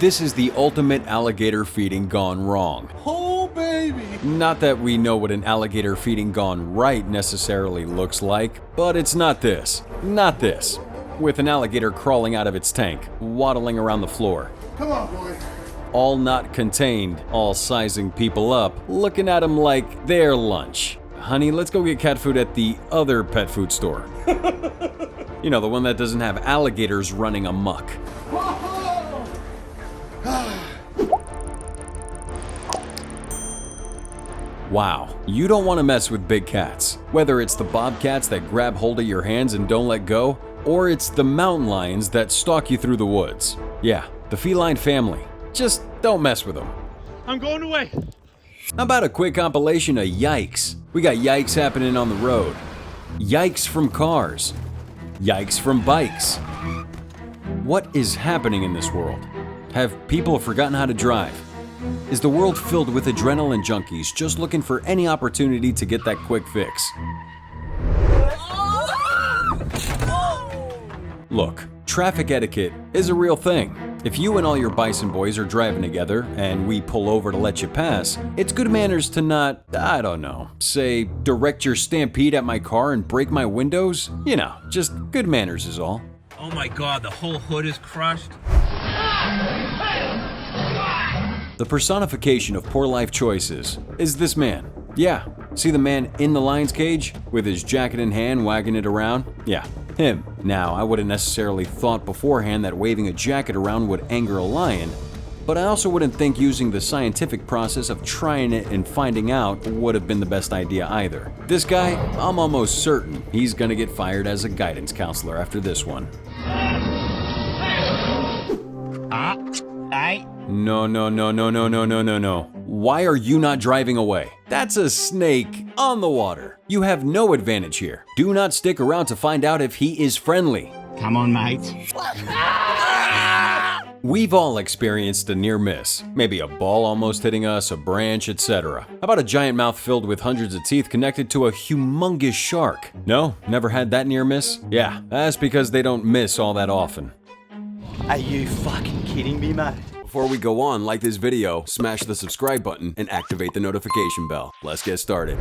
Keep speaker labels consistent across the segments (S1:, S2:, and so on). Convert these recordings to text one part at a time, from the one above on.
S1: This is the ultimate alligator feeding gone wrong.
S2: Oh, baby!
S1: Not that we know what an alligator feeding gone right necessarily looks like, but it's not this. Not this. With an alligator crawling out of its tank, waddling around the floor.
S2: Come on, boy.
S1: All not contained, all sizing people up, looking at them like their lunch. Honey, let's go get cat food at the other pet food store. You know, the one that doesn't have alligators running amok. Wow, you don't want to mess with big cats. Whether it's the bobcats that grab hold of your hands and don't let go, or it's the mountain lions that stalk you through the woods. Yeah, the feline family. Just don't mess with them.
S3: I'm going away.
S1: How about a quick compilation of yikes? We got yikes happening on the road. Yikes from cars. Yikes from bikes. What is happening in this world? Have people forgotten how to drive? Is the world filled with adrenaline junkies just looking for any opportunity to get that quick fix? Look, traffic etiquette is a real thing. If you and all your bison boys are driving together and we pull over to let you pass, it's good manners to not, I don't know, say, direct your stampede at my car and break my windows? You know, just good manners is all.
S3: Oh my god, the whole hood is crushed.
S1: The personification of poor life choices is this man. Yeah, see the man in the lion's cage with his jacket in hand wagging it around? Yeah, him. Now, I wouldn't necessarily thought beforehand that waving a jacket around would anger a lion, but I also wouldn't think using the scientific process of trying it and finding out would have been the best idea either. This guy, I'm almost certain he's gonna get fired as a guidance counselor after this one. No. Why are you not driving away? That's a snake on the water. You have no advantage here. Do not stick around to find out if he is friendly.
S4: Come on, mate.
S1: We've all experienced a near miss. Maybe a ball almost hitting us, a branch, etc. How about a giant mouth filled with hundreds of teeth connected to a humongous shark? No? Never had that near miss? Yeah, that's because they don't miss all that often.
S4: Are you fucking kidding me, mate?
S1: Before we go on, like this video, smash the subscribe button, and activate the notification bell. Let's get started.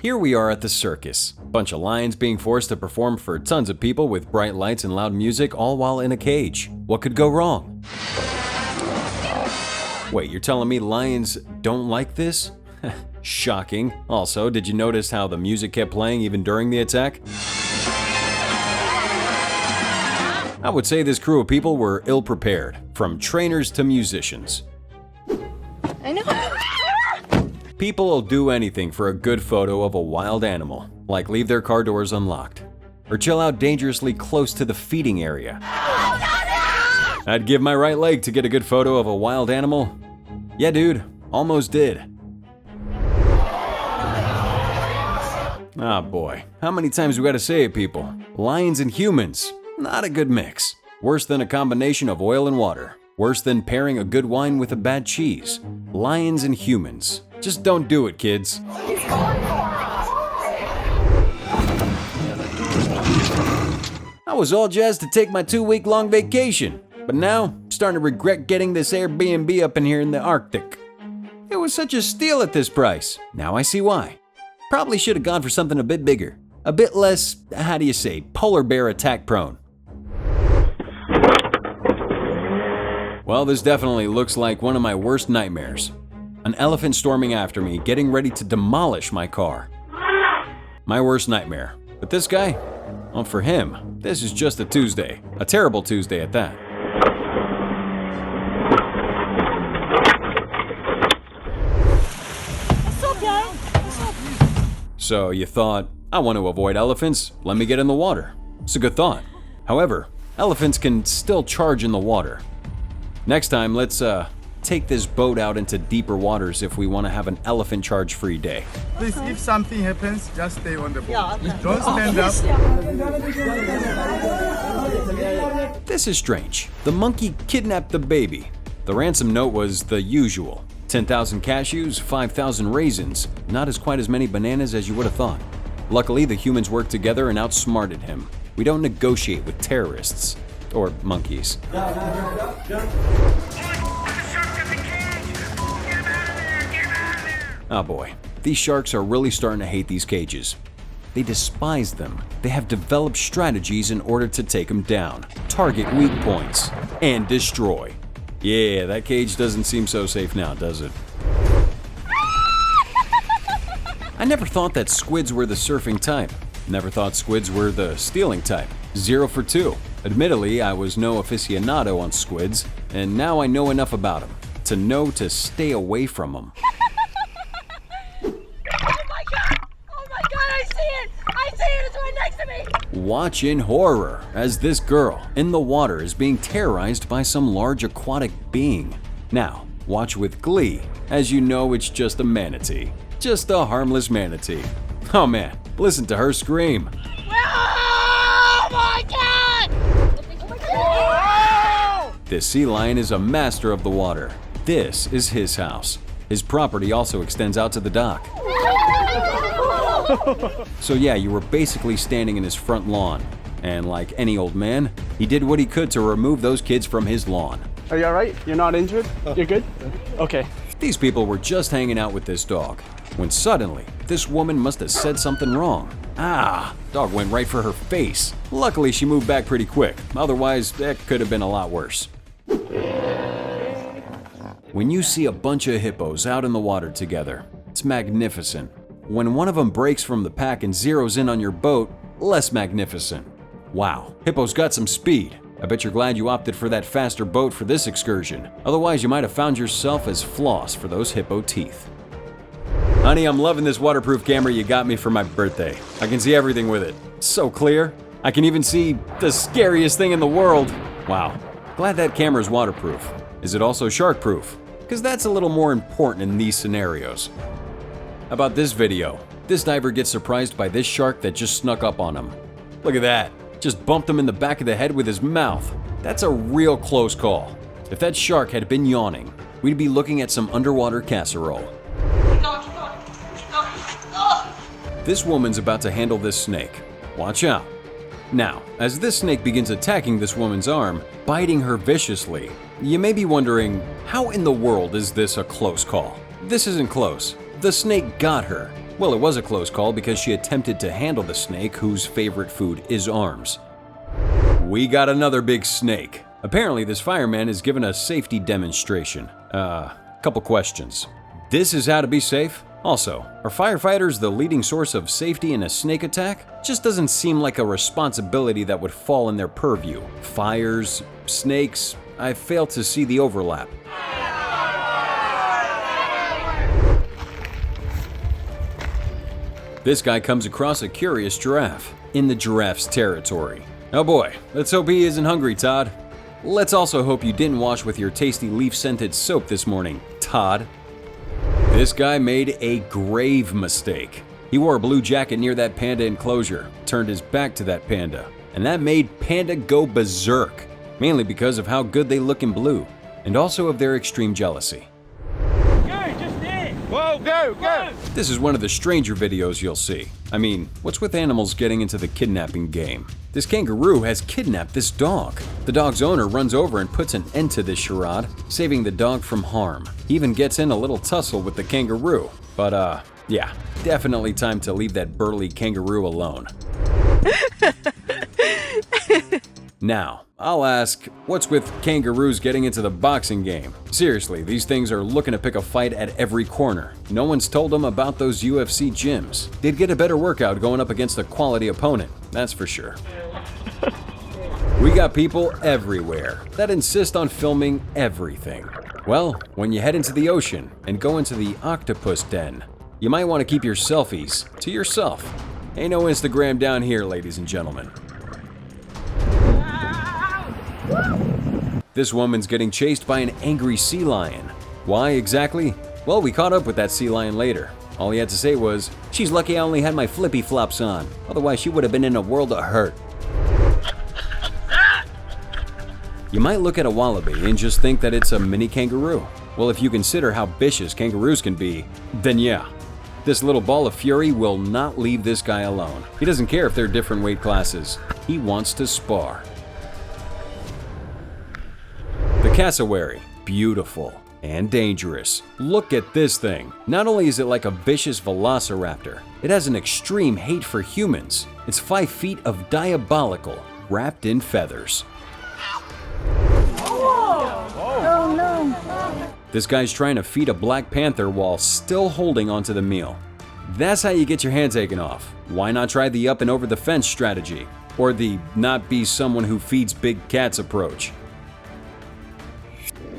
S1: Here we are at the circus. Bunch of lions being forced to perform for tons of people with bright lights and loud music, all while in a cage. What could go wrong? Wait, you're telling me lions don't like this? Shocking. Also, did you notice how the music kept playing even during the attack? I would say this crew of people were ill-prepared, from trainers to musicians.
S5: I know.
S1: People will do anything for a good photo of a wild animal, like leave their car doors unlocked, or chill out dangerously close to the feeding area. I'd give my right leg to get a good photo of a wild animal. Yeah, dude, almost did. Ah, boy, how many times we gotta say it, people? Lions and humans. Not a good mix. Worse than a combination of oil and water. Worse than pairing a good wine with a bad cheese. Lions and humans. Just don't do it, kids. I was all jazzed to take my 2-week-long vacation, but now I'm starting to regret getting this Airbnb up in here in the Arctic. It was such a steal at this price. Now I see why. Probably should have gone for something a bit bigger. A bit less, how do you say, polar bear attack prone. Well, this definitely looks like one of my worst nightmares. An elephant storming after me, getting ready to demolish my car. My worst nightmare. But this guy? Well, for him, this is just a Tuesday. A terrible Tuesday at that.
S5: It's okay.
S1: So you thought, I want to avoid elephants, let me get in the water. It's a good thought. However, elephants can still charge in the water. Next time, let's take this boat out into deeper waters if we want to have an elephant charge-free day.
S2: Please, if something happens, just stay on the boat. Don't stand up.
S1: This is strange. The monkey kidnapped the baby. The ransom note was the usual. 10,000 cashews, 5,000 raisins. Not as quite as many bananas as you would have thought. Luckily, the humans worked together and outsmarted him. We don't negotiate with terrorists. Or monkeys. Oh boy, these sharks are really starting to hate these cages. They despise them. They have developed strategies in order to take them down, target weak points, and destroy. Yeah, that cage doesn't seem so safe now, does it? I never thought that squids were the surfing type. Never thought squids were the stealing type. 0 for 2. Admittedly, I was no aficionado on squids, and now I know enough about them to know to stay away from them. Watch in horror as this girl in the water is being terrorized by some large aquatic being. Now, watch with glee as you know it's just a manatee. Just a harmless manatee. Oh man, listen to her scream.
S5: Oh my God!
S1: This sea lion is a master of the water. This is his house. His property also extends out to the dock. So yeah, you were basically standing in his front lawn. And like any old man, he did what he could to remove those kids from his lawn.
S6: Are you alright? You're not injured? You're good? Okay.
S1: These people were just hanging out with this dog, when suddenly, this woman must have said something wrong. Ah, dog went right for her face. Luckily, she moved back pretty quick. Otherwise, that could have been a lot worse. When you see a bunch of hippos out in the water together, it's magnificent. When one of them breaks from the pack and zeroes in on your boat, less magnificent. Wow, hippos got some speed. I bet you're glad you opted for that faster boat for this excursion. Otherwise, you might have found yourself as floss for those hippo teeth. Honey, I'm loving this waterproof camera you got me for my birthday. I can see everything with it. It's so clear. I can even see the scariest thing in the world. Wow, glad that camera's waterproof. Is it also shark-proof? Because that's a little more important in these scenarios. How about this video? This diver gets surprised by this shark that just snuck up on him. Look at that. Just bumped him in the back of the head with his mouth. That's a real close call. If that shark had been yawning, we'd be looking at some underwater casserole. This woman's about to handle this snake. Watch out. Now, as this snake begins attacking this woman's arm, biting her viciously, you may be wondering, how in the world is this a close call? This isn't close. The snake got her. Well, it was a close call because she attempted to handle the snake whose favorite food is arms. We got another big snake. Apparently, this fireman is giving a safety demonstration. Couple questions. This is how to be safe? Also, are firefighters the leading source of safety in a snake attack? Just doesn't seem like a responsibility that would fall in their purview. Fires, snakes, I fail to see the overlap. This guy comes across a curious giraffe in the giraffe's territory. Oh boy, let's hope he isn't hungry, Todd. Let's also hope you didn't wash with your tasty leaf-scented soap this morning, Todd. This guy made a grave mistake. He wore a blue jacket near that panda enclosure, turned his back to that panda, and that made Panda go berserk, mainly because of how good they look in blue, and also of their extreme jealousy.
S3: Whoa, go, go!
S1: This is one of the stranger videos you'll see. I mean, what's with animals getting into the kidnapping game? This kangaroo has kidnapped this dog. The dog's owner runs over and puts an end to this charade, saving the dog from harm. He even gets in a little tussle with the kangaroo. But yeah, definitely time to leave that burly kangaroo alone. Now, I'll ask, what's with kangaroos getting into the boxing game? Seriously, these things are looking to pick a fight at every corner. No one's told them about those UFC gyms. They'd get a better workout going up against a quality opponent, that's for sure. We got people everywhere that insist on filming everything. Well, when you head into the ocean and go into the octopus den, you might want to keep your selfies to yourself. Ain't no Instagram down here, ladies and gentlemen. This woman's getting chased by an angry sea lion. Why exactly? Well, we caught up with that sea lion later. All he had to say was, "She's lucky I only had my flippy flops on. Otherwise, she would have been in a world of hurt." You might look at a wallaby and just think that it's a mini kangaroo. Well, if you consider how vicious kangaroos can be, then yeah. This little ball of fury will not leave this guy alone. He doesn't care if they're different weight classes. He wants to spar. cassowary. Beautiful and dangerous. Look at this thing. Not only is it like a vicious velociraptor, it has an extreme hate for humans. It's 5 feet of diabolical, wrapped in feathers.
S5: Oh no.
S1: This guy's trying to feed a black panther while still holding onto the meal. That's how you get your hand taken off. Why not try the up and over the fence strategy? Or the not be someone who feeds big cats approach.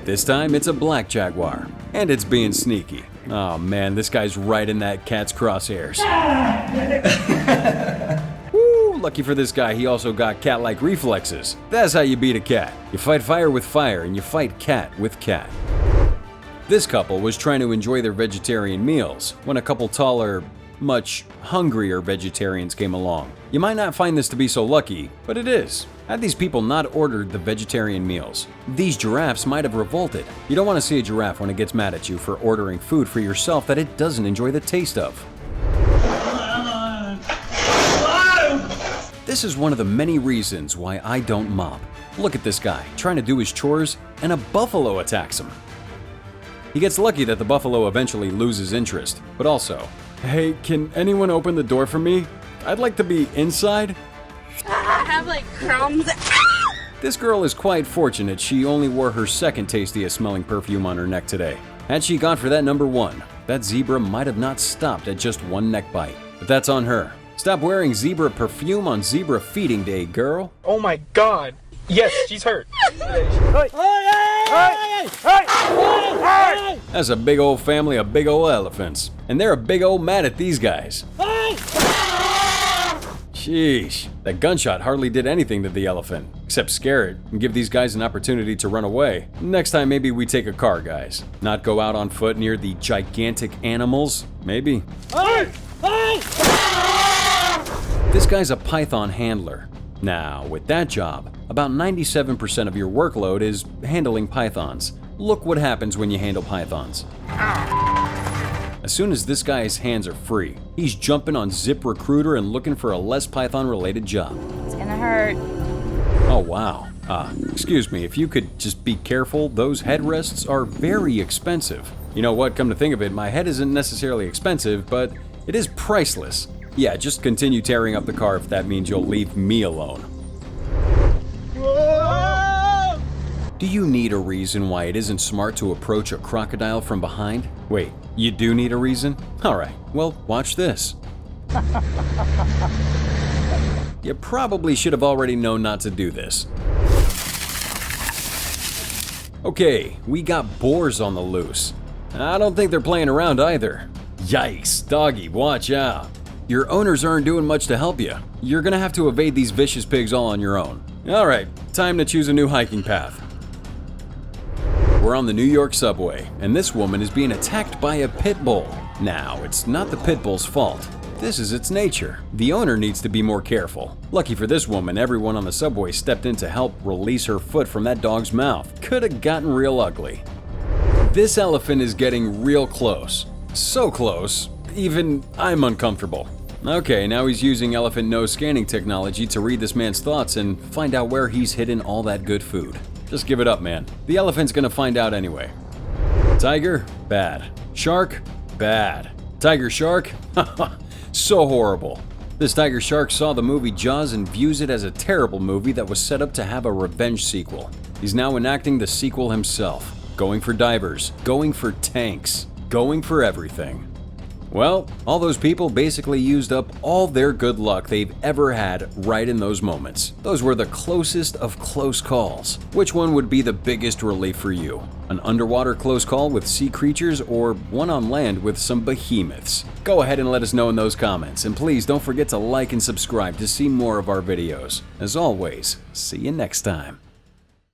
S1: This time it's a black jaguar, and it's being sneaky. Oh man, this guy's right in that cat's crosshairs. Woo, lucky for this guy, he also got cat-like reflexes. That's how you beat a cat. You fight fire with fire, and you fight cat with cat. This couple was trying to enjoy their vegetarian meals when a couple taller, much hungrier vegetarians came along. You might not find this to be so lucky, but it is. Had these people not ordered the vegetarian meals, these giraffes might have revolted. You don't want to see a giraffe when it gets mad at you for ordering food for yourself that it doesn't enjoy the taste of. This is one of the many reasons why I don't mop. Look at this guy trying to do his chores and a buffalo attacks him. He gets lucky that the buffalo eventually loses interest, but also, hey, can anyone open the door for me? I'd like to be inside.
S5: I have like crumbs.
S1: This girl is quite fortunate she only wore her second tastiest smelling perfume on her neck today. Had she gone for that number 1, that zebra might have not stopped at just 1 neck bite. But that's on her. Stop wearing zebra perfume on zebra feeding day, girl.
S6: Oh my god. Yes, she's hurt.
S1: That's a big old family of big old elephants. And they're a big old mad at these guys. Sheesh, that gunshot hardly did anything to the elephant, except scare it and give these guys an opportunity to run away. Next time maybe we take a car, guys. Not go out on foot near the gigantic animals, maybe. This guy's a python handler. Now, with that job, about 97% of your workload is handling pythons. Look what happens when you handle pythons. As soon as this guy's hands are free, he's jumping on ZipRecruiter and looking for a less Python-related job.
S5: It's gonna hurt.
S1: Oh wow. Excuse me, if you could just be careful, those headrests are very expensive. You know what, come to think of it, my head isn't necessarily expensive, but it is priceless. Yeah, just continue tearing up the car if that means you'll leave me alone. Do you need a reason why it isn't smart to approach a crocodile from behind? Wait, you do need a reason? Alright, well, watch this. You probably should have already known not to do this. Okay, we got boars on the loose. I don't think they're playing around either. Yikes, doggy, watch out. Your owners aren't doing much to help you. You're gonna have to evade these vicious pigs all on your own. Alright, time to choose a new hiking path. We're on the New York subway, and this woman is being attacked by a pit bull. Now, it's not the pit bull's fault. This is its nature. The owner needs to be more careful. Lucky for this woman, everyone on the subway stepped in to help release her foot from that dog's mouth. Could have gotten real ugly. This elephant is getting real close. So close, even I'm uncomfortable. Okay, now he's using elephant nose scanning technology to read this man's thoughts and find out where he's hidden all that good food. Just give it up, man. The elephant's gonna find out anyway. Tiger? Bad. Shark? Bad. Tiger shark? So horrible. This tiger shark saw the movie Jaws and views it as a terrible movie that was set up to have a revenge sequel. He's now enacting the sequel himself. Going for divers. Going for tanks. Going for everything. Well, all those people basically used up all their good luck they've ever had right in those moments. Those were the closest of close calls. Which one would be the biggest relief for you? An underwater close call with sea creatures or one on land with some behemoths? Go ahead and let us know in those comments, and please don't forget to like and subscribe to see more of our videos. As always, see you next time.